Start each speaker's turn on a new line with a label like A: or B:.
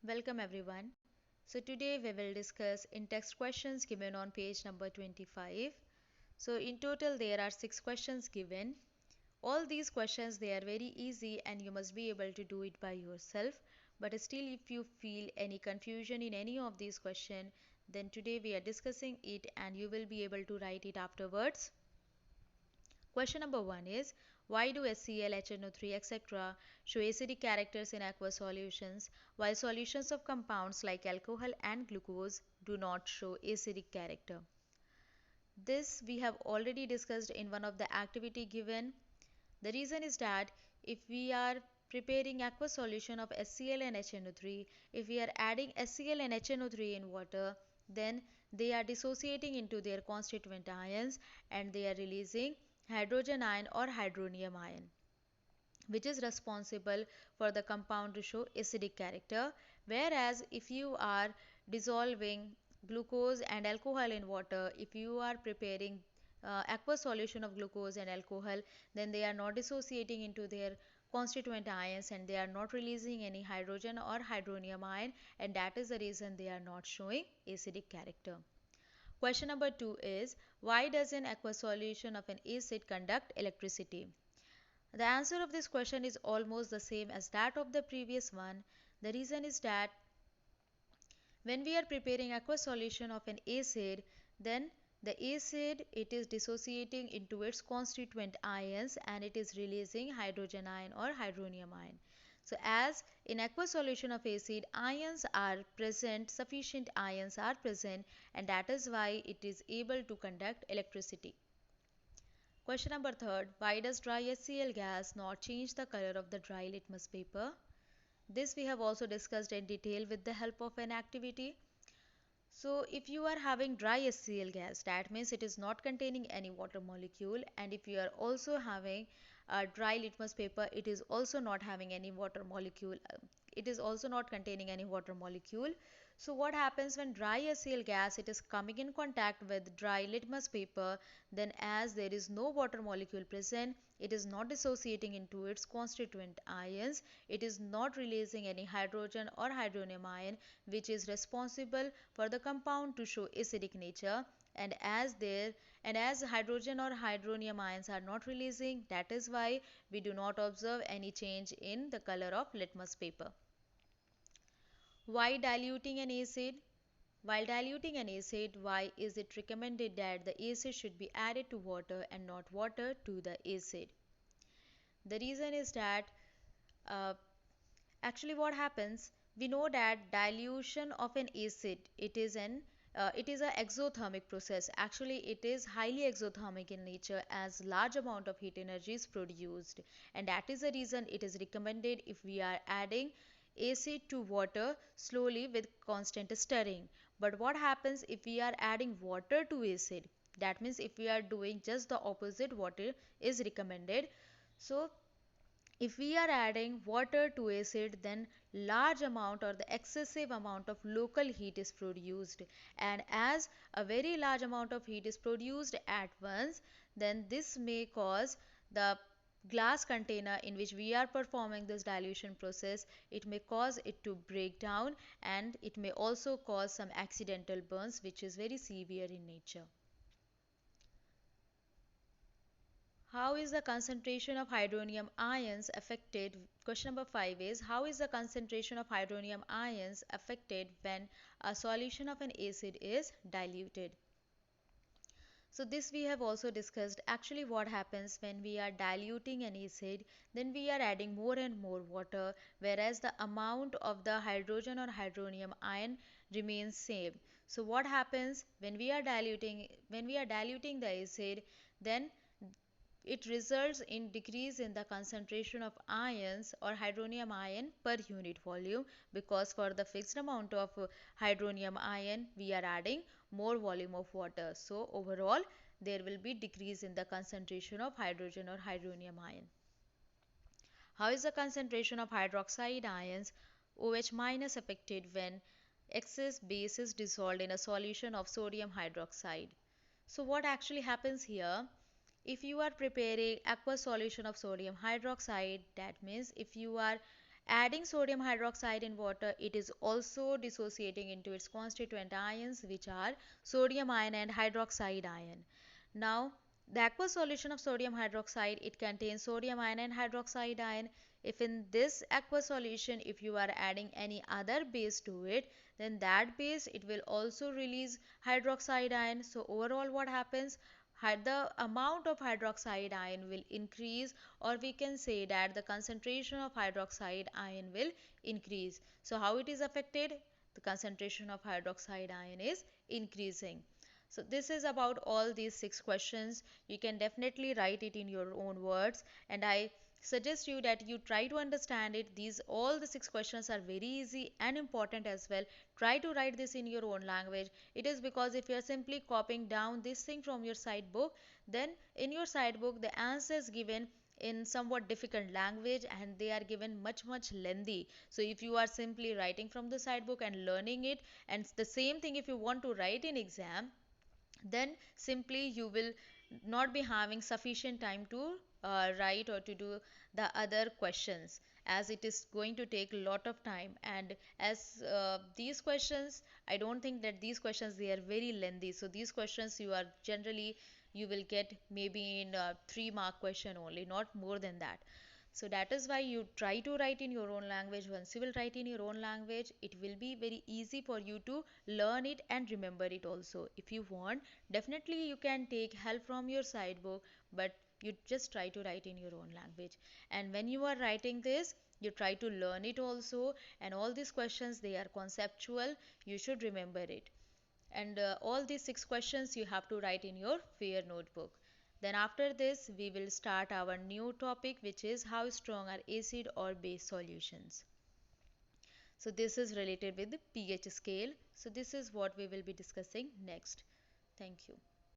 A: Welcome everyone. So today we will discuss in-text questions given on page number 25. So in total there are 6 questions given. All these questions they are very easy and you must be able to do it by yourself. But still if you feel any confusion in any of these questions, then today we are discussing it and you will be able to write it afterwards. Question number 1 is, why do HCl, HNO3, etc. show acidic characters in aqueous solutions while solutions of compounds like alcohol and glucose do not show acidic character? This we have already discussed in one of the activity given. The reason is that if we are preparing aqueous solution of HCl and HNO3, if we are adding HCl and HNO3 in water, then they are dissociating into their constituent ions and they are releasing hydrogen ion or hydronium ion, which is responsible for the compound to show acidic character. Whereas if you are dissolving glucose and alcohol in water, if you are preparing aqueous solution of glucose and alcohol, then they are not dissociating into their constituent ions and they are not releasing any hydrogen or hydronium ion, and that is the reason they are not showing acidic character. Question number 2 is, why does an aqueous solution of an acid conduct electricity? The answer of this question is almost the same as that of the previous one. The reason is that when we are preparing aqueous solution of an acid, then the acid it is dissociating into its constituent ions and it is releasing hydrogen ion or hydronium ion. So as in aqueous solution of acid, ions are present, sufficient ions are present, and that is why it is able to conduct electricity. Question number 3, why does dry HCl gas not change the color of the dry litmus paper? This we have also discussed in detail with the help of an activity. So if you are having dry HCl gas, that means it is not containing any water molecule, and if you are also having a dry litmus paper, it is also not having any water molecule. It is also not containing any water molecule. So what happens when dry HCl gas it is coming in contact with dry litmus paper, then as there is no water molecule present, it is not dissociating into its constituent ions, it is not releasing any hydrogen or hydronium ion, which is responsible for the compound to show acidic nature. And as hydrogen or hydronium ions are not releasing, that is why we do not observe any change in the color of litmus paper. Why diluting an acid? While diluting an acid, why is it recommended that the acid should be added to water and not water to the acid? The reason is that uh, actually what happens, we know that dilution of an acid it is an exothermic process. Actually it is highly exothermic in nature as large amount of heat energy is produced, and that is the reason it is recommended if we are adding acid to water slowly with constant stirring. But what happens if we are adding water to acid? That means if we are doing just the opposite what is recommended. So if we are adding water to acid, then large amount or the excessive amount of local heat is produced, and as a very large amount of heat is produced at once, then this may cause the glass container in which we are performing this dilution process, it may cause it to break down, and it may also cause some accidental burns which is very severe in nature. How is the concentration of hydronium ions affected? Question number 5 is, how is the concentration of hydronium ions affected when a solution of an acid is diluted? So this we have also discussed. Actually what happens when we are diluting an acid, then we are adding more and more water, whereas the amount of the hydrogen or hydronium ion remains same. So what happens when we are diluting the acid, then it results in decrease in the concentration of ions or hydronium ion per unit volume, because for the fixed amount of hydronium ion we are adding more volume of water. So overall there will be decrease in the concentration of hydrogen or hydronium ion. How is the concentration of hydroxide ions OH minus affected when excess base is dissolved in a solution of sodium hydroxide? So what actually happens here? If you are preparing aqueous solution of sodium hydroxide, that means if you are Adding sodium hydroxide in water, it is also dissociating into its constituent ions, which are sodium ion and hydroxide ion. Now, the aqueous solution of sodium hydroxide, it contains sodium ion and hydroxide ion. If in this aqueous solution, if you are adding any other base to it, then that base, it will also release hydroxide ion. So overall what happens? The amount of hydroxide ion will increase, or we can say that the concentration of hydroxide ion will increase. So how it is affected? The concentration of hydroxide ion is increasing. So this is about all these six questions. You can definitely write it in your own words, and I suggest you that you try to understand it. These all the six questions are very easy and important as well. Try to write this in your own language. It is because if you are simply copying down this thing from your side book, then in your side book the answers given in somewhat difficult language, and they are given much lengthy. So if you are simply writing from the side book and learning it, and the same thing if you want to write in exam, then simply you will not be having sufficient time to write or to do the other questions, as it is going to take a lot of time. And as these questions, I don't think that these questions, they are very lengthy. So these questions you are generally, you will get maybe in a 3 mark question only, not more than that. So that is why you try to write in your own language. Once you will write in your own language, it will be very easy for you to learn it and remember it also. If you want, definitely you can take help from your side book, but you just try to write in your own language. And when you are writing this, you try to learn it also, and all these questions, they are conceptual. You should remember it. And all these six questions you have to write in your fair notebook. Then after this we will start our new topic, which is how strong are acid or base solutions. So this is related with the pH scale. So this is what we will be discussing next. Thank you.